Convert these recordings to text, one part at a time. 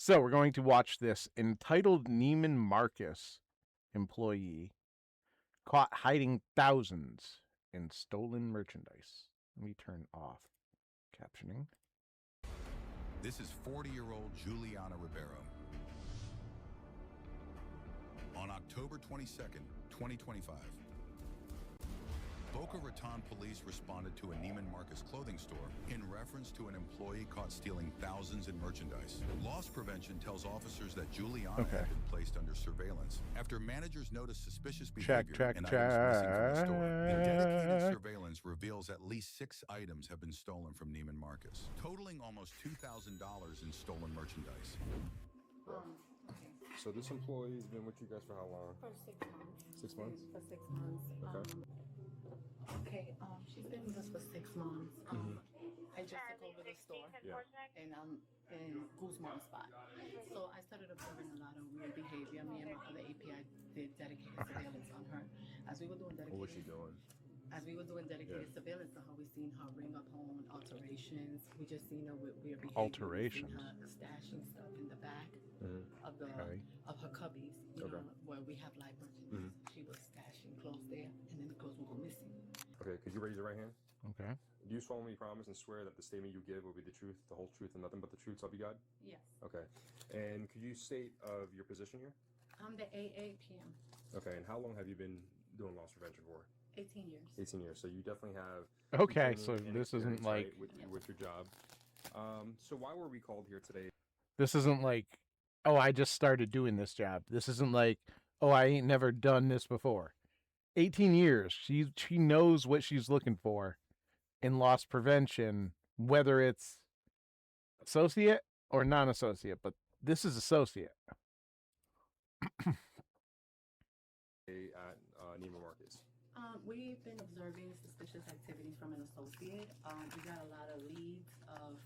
So we're going to watch this entitled Neiman Marcus employee caught hiding thousands in stolen merchandise. Let me turn off captioning. This is 40-year-old Juliana Ribeiro. On October 22nd, 2025, Boca Raton police responded to a Neiman Marcus clothing store in reference to an employee caught stealing thousands in merchandise. Loss prevention tells officers that Juliana had been placed under surveillance after managers noticed suspicious behavior and items missing from the store. The dedicated surveillance reveals at least 6 items have been stolen from Neiman Marcus, totaling almost $2,000 in stolen merchandise. So this employee's been with you guys for how long? For 6 months. 6 months? For 6 months. Okay. She's been with us for 6 months. I just took over the store, and in Guzman's spot. So I started observing a lot of weird behavior. Me and my other API did dedicated surveillance on her. As we were doing dedicated. What was she doing? As we were doing dedicated surveillance on her, we seen her ring up home, alterations. We just seen her with weird behavior. Alterations. We seen her stashing stuff in the back of the Okay. of her cubbies, you know, where we have live merchandise. She was stashing clothes there, and then the clothes would go missing. Okay, could you raise your right hand? Okay. Do you solemnly promise and swear that the statement you give will be the truth, the whole truth, and nothing but the truth, so help you God? Yes. Okay. And could you state of your position here? I'm the AAPM. Okay, and how long have you been doing loss prevention for? 18 years. 18 years. So you definitely have. Okay, so training and this isn't experience, like right, with your job. So why were we called here today? this isn't like, oh, I just started doing this job. This isn't like, oh, I ain't never done this before. 18 years. She knows what she's looking for in loss prevention, whether it's associate or non-associate, but this is associate. At Neiman Marcus. We've been observing suspicious activities from an associate. We got a lot of leads of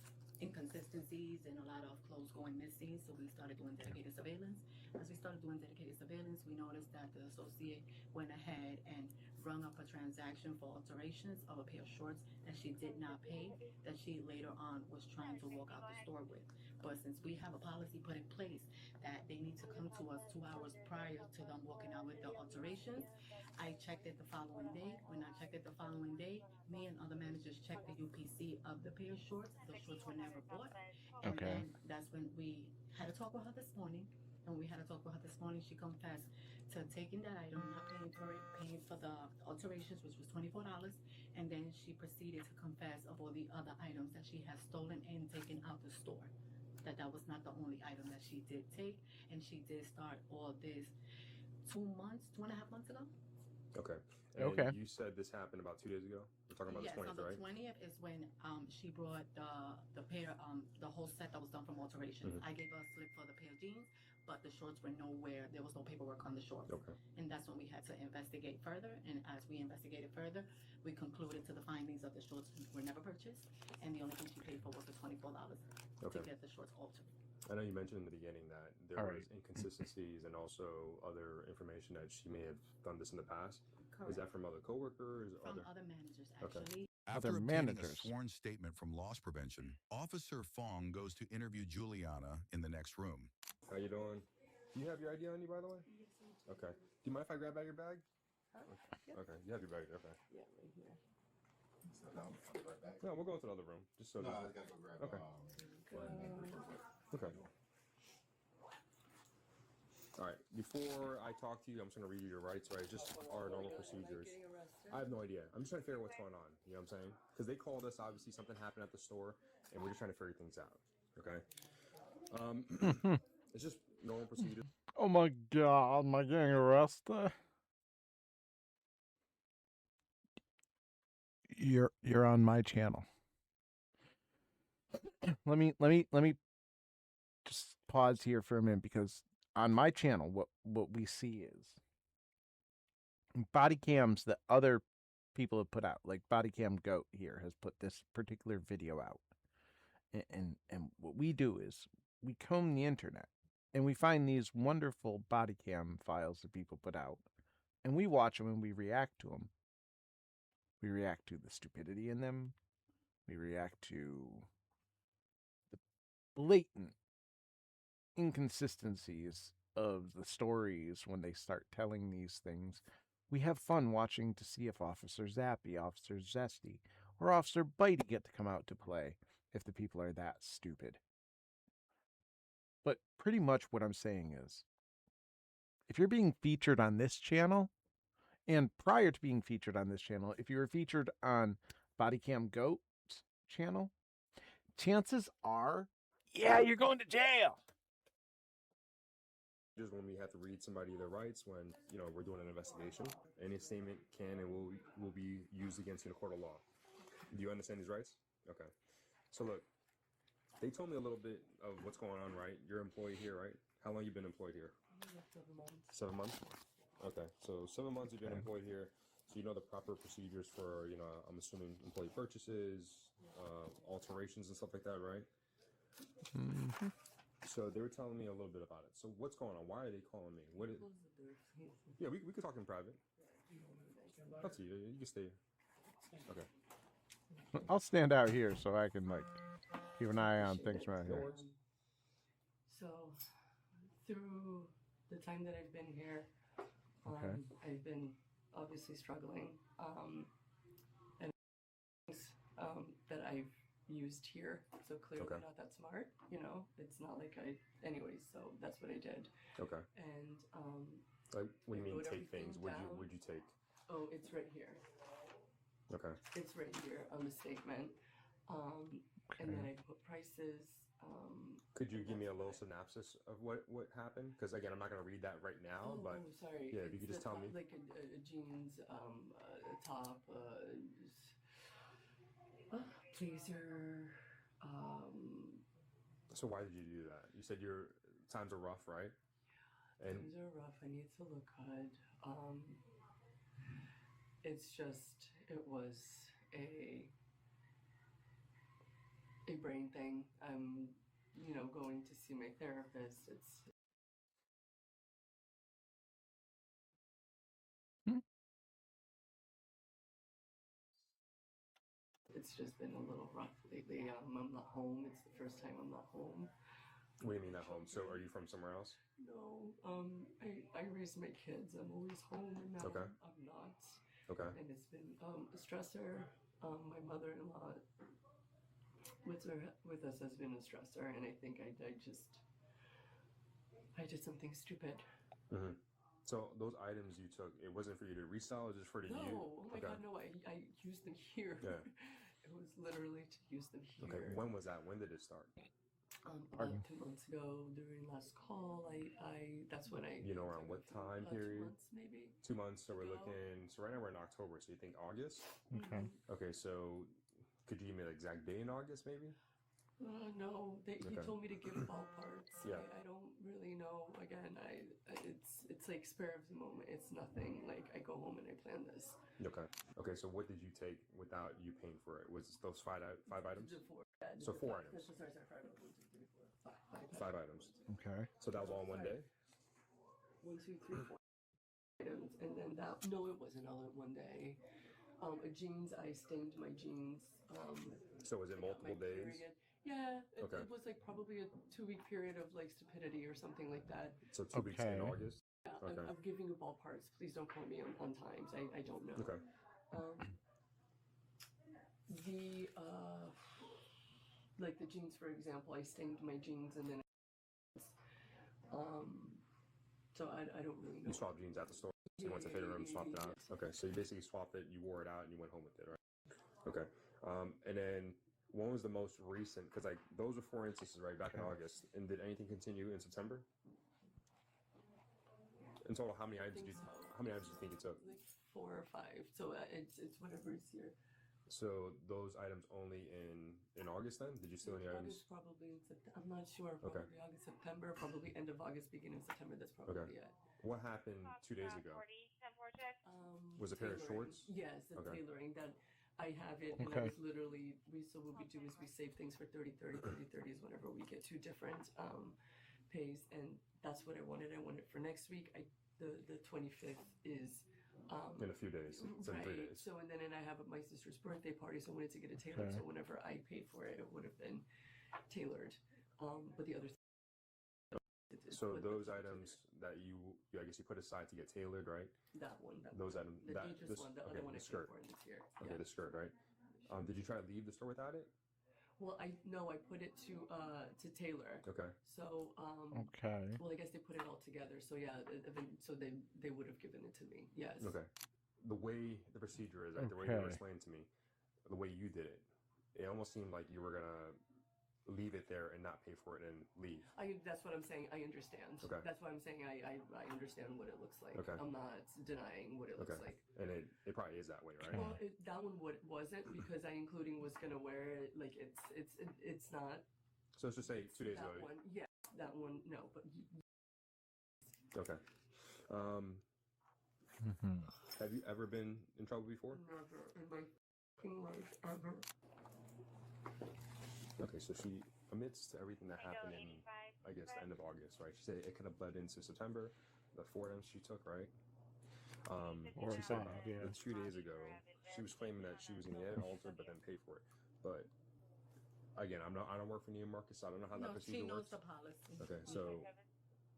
inconsistencies and a lot of clothes going missing, so we started doing dedicated surveillance. As we started doing dedicated surveillance, we noticed that the associate went ahead and rung up a transaction for alterations of a pair of shorts that she did not pay, that she later on was trying to walk out the store with. But since we have a policy put in place that they need to come to us 2 hours prior to them walking out with the alterations, I checked it the following day. When I checked it the following day, me and other managers checked the UPC of the pair of shorts. The shorts were never bought. And then that's when we had a talk with her this morning. And we had a talk with her this morning. She confessed to taking that item, not paying for it, paying for the alterations, which was $24. And then she proceeded to confess of all the other items that she has stolen and taken out the store. That was not the only item that she did take. And she did start all this 2.5 months ago. Okay. And you said this happened about 2 days ago? We're talking about the 20th, right? So the 20th is when she brought the pair, the whole set that was done from alterations. I gave her a slip for the pair of jeans, but the shorts were nowhere. There was no paperwork on the shorts. Okay. And that's when we had to investigate further. And as we investigated further, we concluded to the findings of the shorts were never purchased. And the only thing she paid for was the $24 to get the shorts altered. I know you mentioned in the beginning that there was inconsistencies and also other information that she may have done this in the past. Correct. Is that from other coworkers? From other managers, actually. After obtaining a sworn statement from loss prevention, Officer Fong goes to interview Juliana in the next room. How you doing? Do you have your ID on you, by the way? Yes, I do. Okay. Do you mind if I grab out your bag? Yep. Okay. You have your bag. Okay. Yeah, right here. No, we'll go into another room. Just so. No, I gotta go grab. Okay. Okay. All right. Before I talk to you, I'm just going to read you your rights, right? Just our normal procedures. I have no idea. I'm just trying to figure out what's going on. You know what I'm saying? Because they called us. Obviously, something happened at the store, and we're just trying to figure things out. Okay. It's just normal procedures. Oh my God! Am I getting arrested? You're on my channel. Let me just pause here for a minute, because on my channel, what we see is body cams that other people have put out, like Body Cam Goat here has put this particular video out, and what we do is we comb the internet and we find these wonderful body cam files that people put out, and we watch them and we react to them. We react to the stupidity in them. We react to the blatant inconsistencies of the stories when they start telling these things, we have fun watching to see if Officer Zappy, Officer Zesty, or Officer Bitey get to come out to play if the people are that stupid. But pretty much what I'm saying is, if you're being featured on this channel, and prior to being featured on this channel, if you were featured on Bodycam Goat's channel, chances are, yeah, you're going to jail. Just when we have to read somebody their rights when, you know, we're doing an investigation. Any statement can and will be used against you in a court of law. Do you understand these rights? Okay. So look, they told me a little bit of what's going on, right? You're employed here, right? How long you been employed here? 7 months. 7 months? Okay. So 7 months you've been employed here. So you know the proper procedures for, you know, I'm assuming employee purchases, alterations and stuff like that, right? Mm-hmm. So they were telling me a little bit about it. So what's going on? Why are they calling me? What is, yeah, we could talk in private. Up to you. You can stay. Okay. I'll stand out here so I can like keep an eye on things right here. So, through the time that I've been here, Okay. I've been obviously struggling, and that I've used here. So clearly Okay. not that smart, you know. It's not like anyways. So that's what I did. Okay. And Like, what do you I mean wrote take everything things? down. Would you take? Oh, it's right here. Okay. It's right here on the statement. And then I put prices. Could you give me a little synopsis of what happened? Because again, I'm not going to read that right now, but sorry. yeah, if you could It's just tell me. like a jeans, a top, blazer. So why did you do that? You said your times are rough, right? And Things are rough. I need to look good. It's just it was a brain thing. I'm, you know, going to see my therapist. It's just been a little rough lately. I'm not home. It's the first time I'm not home. what do you mean at home? So are you from somewhere else? No. I raise my kids. I'm always home, and now Okay. I'm not. Okay. And it's been a stressor. My mother-in-law with us has been a stressor, and I think I did something stupid. Mm-hmm. So those items you took, it wasn't for you to resell, it was just for the No, you? oh my God, no! I used them here. Yeah. It was literally to use them here. Okay. When was that? When did it start? About 2 months ago, during last call, that's when I. You know, around what time period? 2 months, maybe. 2 months. So we're ago. looking. So right now we're in October. So you think August? Okay. Okay. So could you give me the exact day in August, maybe? No, he Okay. told me to give ballparks. Yeah. I don't really know. Again, it's like spur of the moment. It's nothing like I go home and I plan this. Okay. Okay. So what did you take without you paying for it? Was it those five items? The four. So 4 items. Sorry, 5. 1, 2, 3, 4, 5. 5 items. Okay. So that was all in one day? 1, 2, 3, 4 items, and then that. No, it wasn't all in one day. Jeans. I stained my jeans. So was it multiple days? Period. Yeah, Okay. it was like probably a 2-week period of like stupidity or something like that. So 2 weeks in Okay. August? Yeah, Okay. I'm giving you ballparks. Please don't quote me on times. I don't know. Okay. Like the jeans, for example, I stained my jeans and then so I don't really know. You swapped jeans at the store? So you went to fitting room, swapped it out? Yes. Okay, so you basically swapped it, you wore it out, and you went home with it, right? Okay. And then when was the most recent? Because like those were 4 instances, right, back in August. And did anything continue in September? In total, how many items do you think you took? Like 4 or 5. So it's whatever is here. So those items only in August then? Did you steal any items? August, probably in September. I'm not sure. Okay. Probably August, September. Probably end of August, beginning of September. That's probably it. What happened 2 days ago? Was it a pair of Tailoring. shorts? Yes, the Okay. tailoring that I have it, and I was literally, what we do is we save things for 30/30. 30/30 is whenever we get 2 different pays, and that's what I wanted. I wanted for next week. The 25th is In a few days. It's in 3 days. So and then I have my sister's birthday party, so I wanted to get it tailored. Okay. So whenever I paid for it, it would have been tailored. But the other So those items that I guess you put aside to get tailored, right? That one. Those items. The deepest one. The other one I paid for in this year. Okay, the skirt, right? Did you try to leave the store without it? Well, I put it to tailor. Okay. So Okay. well, I guess they put it all together. So yeah, so they would have given it to me. Yes. Okay. The way the procedure is, like the way you were explaining to me, the way you did it, it almost seemed like you were gonna leave it there and not pay for it and leave. That's what I'm saying. I understand. Okay. That's why I'm saying I understand what it looks like. Okay. I'm not denying what it looks like. And it probably is that way, right? Well, that one wasn't because I including was gonna wear it. Like it's not. So let's just say 2 days ago. That one, yeah. That one, no, but. Okay. Have you ever been in trouble before? Never in my life ever. Okay, so she amidst everything that happened in, I guess, the end of August, right? She said it could have bled into September, the 4 M's she took, right? She said 2 days ago, she was claiming that she was going to get it altered, but then pay for it. But again, I don't work for Neiman Marcus, so I don't know how that procedure works. She knows the policy. Okay, so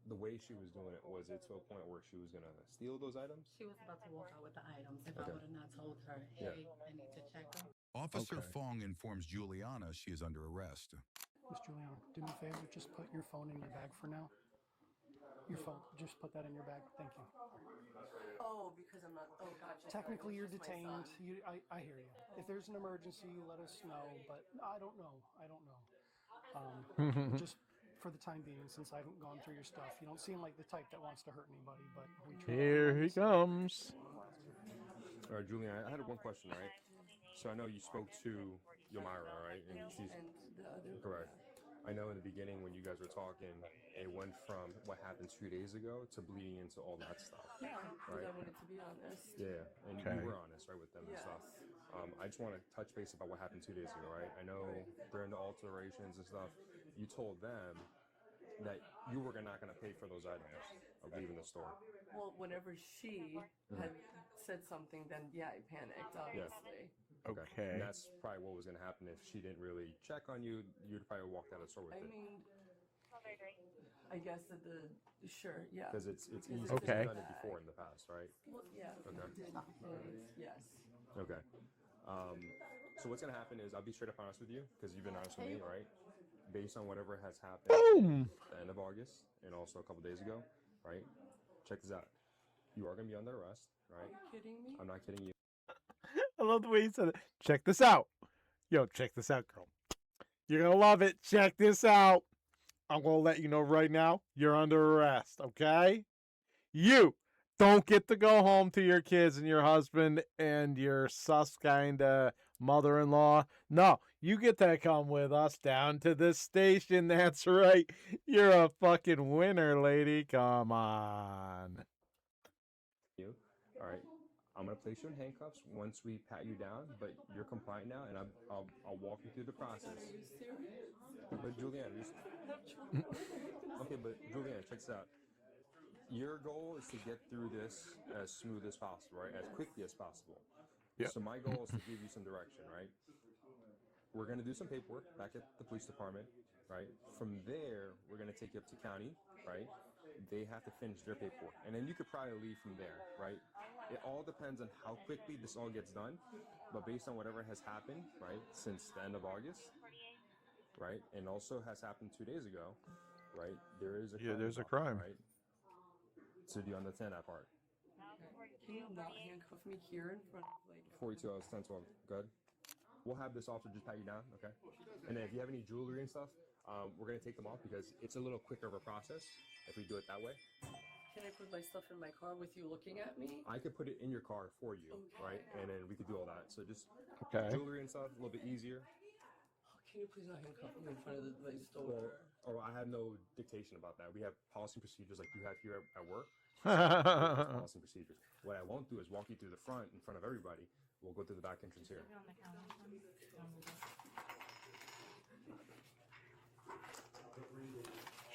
the way she was doing it, was it to a point where she was going to steal those items? She was about to walk out with the items. If I would have not told her, hey, I need to check them. Officer Fong informs Juliana she is under arrest. Miss Juliana, do me a favor, just put your phone in your bag for now. Your phone, just put that in your bag. Thank you. Oh, because I'm not. Oh, gotcha. Technically, you're It's just my detained. son. I hear you. If there's an emergency, let us know. But I don't know. Just for the time being, since I haven't gone through your stuff, you don't seem like the type that wants to hurt anybody. But we try. Here he comes. All right, Juliana, I had one question, right? So I know you spoke to Yomira, right? And she's And the other. correct. I know in the beginning when you guys were talking, it went from what happened 2 days ago to bleeding into all that stuff. Yeah, because Right. I wanted to be honest. Yeah, and Okay. you were honest, right, with them and stuff. I just want to touch base about what happened 2 days ago, right? I know during the alterations and stuff, you told them that you were not going to pay for those items of leaving the store. Well, whenever she had said something, then yeah, I panicked, obviously. Okay. And that's probably what was going to happen if she didn't really check on you. You'd probably walked out of the store with I it. mean, I guess that sure, yeah. Because it's easy because Okay. you've done it before in the past, right? Well, yeah. Okay. Yes. Okay. So what's going to happen is I'll be straight up honest with you because you've been honest with me, right? Based on whatever has happened at the end of August and also a couple days ago, right? Check this out. You are going to be under arrest, right? Are you kidding me? I'm not kidding you. I love the way he said it. Check this out. Yo, check this out, girl. You're going to love it. Check this out. I'm going to let you know right now, you're under arrest, okay? You don't get to go home to your kids and your husband and your sus kind of mother-in-law. No, you get to come with us down to the station. That's right. You're a fucking winner, lady. Come on. You. All right. I'm going to place you in handcuffs once we pat you down, but you're compliant now, and I'll walk you through the process. Are you serious? But Julianne, okay, but Julianne, check this out. Your goal is to get through this as smooth as possible, right? As quickly as possible. Yeah. So my goal is to give you some direction, right? We're going to do some paperwork back at the police department, right? From there, we're going to take you up to county, right? They have to finish their paperwork. And then you could probably leave from there, right? It all depends on how quickly this all gets done. But based on whatever has happened, right, since the end of August, right, and also has happened 2 days ago, right, there is a crime. there's a involved, crime. Right? So do you understand that part? Can you not handcuff me here in front of 42 hours, 10, 12. Good. We'll have this officer just pat you down, okay? And then if you have any jewelry and stuff, we're going to take them off because it's a little quicker of a process if we do it that way. Can I put my stuff in my car with you looking at me? I could put it in your car for you, Okay. right? And then we could do all that. So just Okay. jewelry and stuff, a little bit easier. Can you please not handcuff me in front of the store? Or I have no dictation about that. We have policy and procedures like you have here at work. Policy and procedures. What I won't do is walk you through the front in front of everybody. We'll go through the back entrance here.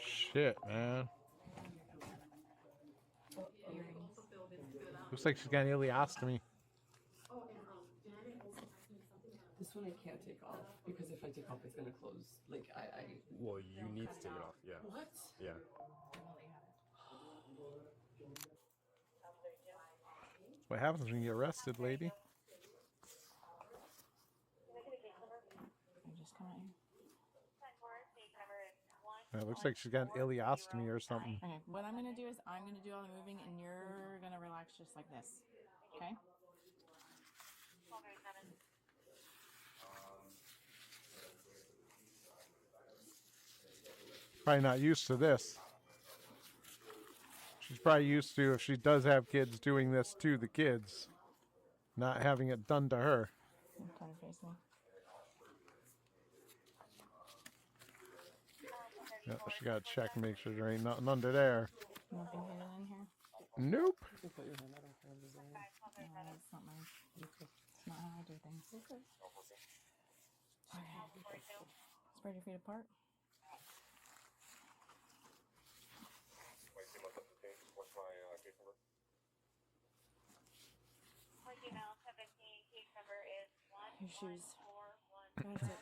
Shit, man. Looks like she's got an ileostomy. This one I can't take off because if I take off, it's gonna close. Like I. Well, you need to take it off. Yeah. What? Yeah. what happens when you get arrested, lady. You just come out here. It looks like she's got an ileostomy or something. Okay, what I'm gonna do is I'm gonna do all the moving and you're gonna relax just like this. Okay? Probably not used to this. She's probably used to, if she does have kids, doing this to the kids, not having it done to her. Kind of face me. Yeah, she got to check and make sure there ain't nothing under there. Nothing hidden in here? Nope. No, that's not mine. It's not how I do things. Okay. Spread your feet apart. What's my case number? Your shoes. That's it.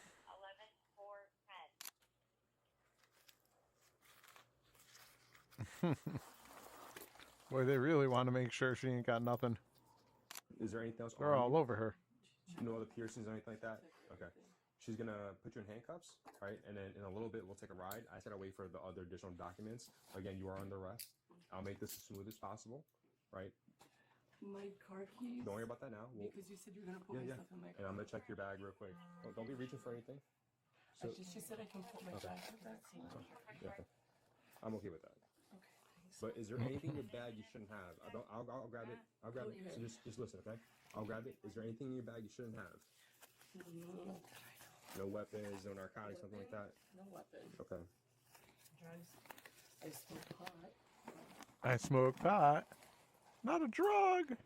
Boy, they really want to make sure she ain't got nothing. Is there anything else? They're all over her. No other piercings or anything like that? Okay. She's gonna put you in handcuffs, right? And then in a little bit, we'll take a ride. I said I'll wait for the other additional documents. Again, you are under arrest. I'll make this as smooth as possible, right? My car keys. Don't worry about that now. Because you said you're gonna put my stuff in my car. And I'm gonna check your bag real quick. Don't be reaching for anything. So, She said I can put my bag. That's fine. yeah, okay. I'm okay with that. Okay, thanks. But is there anything in your bag you shouldn't have? I'll grab it. I'll grab it. So just listen, okay? I'll grab it. Is there anything in your bag you shouldn't have? No weapons, no narcotics, something like that? No weapons. Okay. I smoke pot. I smoke pot. Not a drug.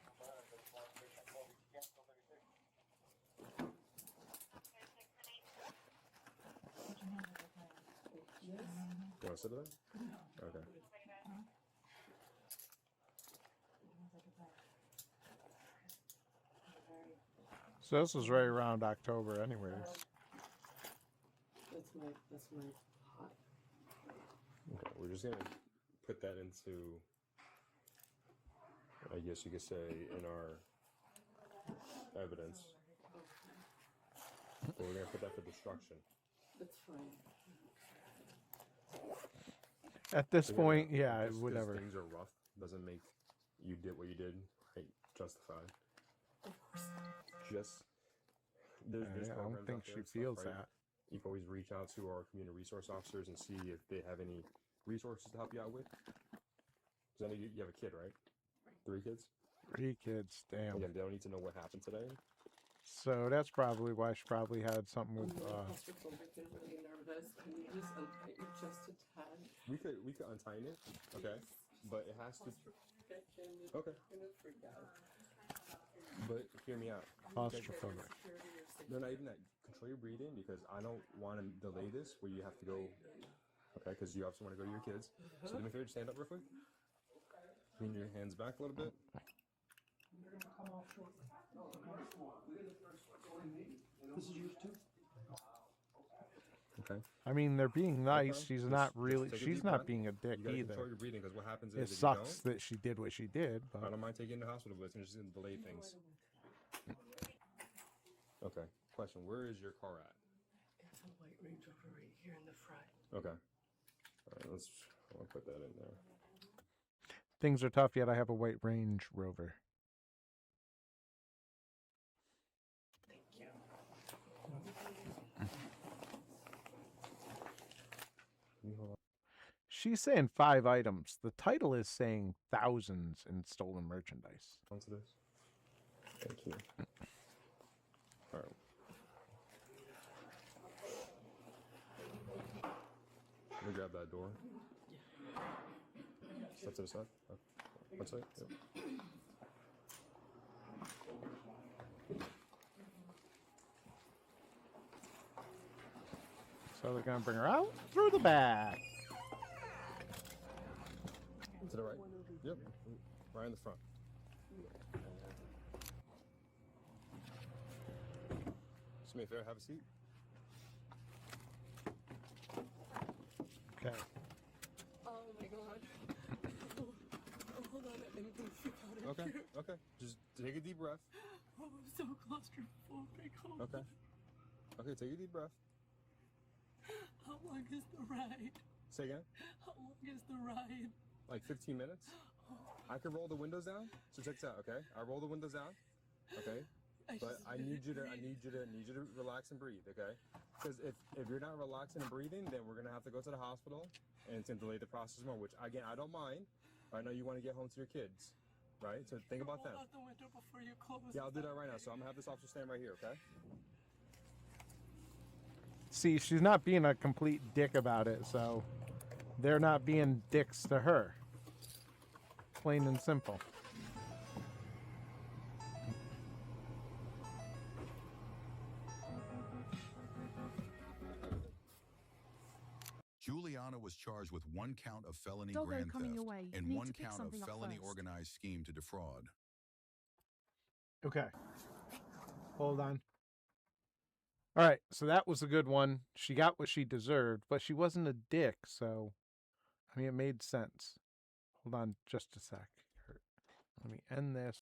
You want to sit there? Okay. So this was right around October anyways. That's my pot. Okay, we're just gonna put that into, I guess you could say, in our evidence. But we're gonna put that for destruction. That's fine. At this Again, point, yeah, just 'cause whatever. things are rough doesn't make you did what you did right justified. Just there's I programs don't out think there she and stuff, feels right? that. You can always reach out to our community resource officers and see if they have any resources to help you out with. Because I know you have a kid, right? 3 kids? 3 kids, damn. Again, they don't need to know what happened today. So that's probably why she probably had something with. Claustrophobic and really nervous. Can you just untie your chest a tad? We could untie it, okay? But it has to. Okay. I'm gonna freak out. But hear me out. Claustrophobic. No, not even that. Control your breathing because I don't want to delay this where you have to go. Okay, because you obviously want to go to your kids. So do me a favor, stand up real quick. Lean your hands back a little bit. This is yours too? Okay. I mean, they're being nice. Okay. She's Just- not just really. take a She's deep not breath. being a dick You gotta either. control your breathing because what happens is It if you sucks don't, that she did what she did, I but don't mind taking you to the hospital, but it's just going to delay things. Okay. Question: where is your car at? It's a white Range Rover right here in the front. Okay. All right. I'll put that in there. things are tough. Yet I have a white Range Rover. Thank you. Can you hold on? She's saying 5 items. The title is saying thousands in stolen merchandise. Onto this. Thank you. All right. Let me grab that door. Step to the side. Oh, one side. Yep. So they're gonna bring her out through the back. To the right. Yep. Right in the front. Just me a favor, have a seat. Okay. Oh my god. Oh, hold on, I'm gonna freak out. Okay. Okay. Just take a deep breath. Oh, I'm so claustrophobic. Okay. Okay, take a deep breath. How long is the ride? Say again. How long is the ride? Like 15 minutes. I can roll the windows down. So check this out, okay? I roll the windows down, okay? But I need you to relax and breathe, okay? Because if you're not relaxing and breathing, then we're gonna have to go to the hospital, and it's gonna delay the process more. Which again, I don't mind. I know you want to get home to your kids, right? So think about them. Roll out the window before you close. Yeah, I'll do that right now. So I'm gonna have this officer stand right here, okay? See, she's not being a complete dick about it, so they're not being dicks to her. Plain and simple. Juliana was charged with 1 count of felony Doggo grand coming theft your way. and Need 1 to pick count of something up felony first. organized scheme to defraud. Okay. Hold on. All right, so that was a good one. She got what she deserved, but she wasn't a dick, so I mean, it made sense. Hold on just a sec. Let me end this.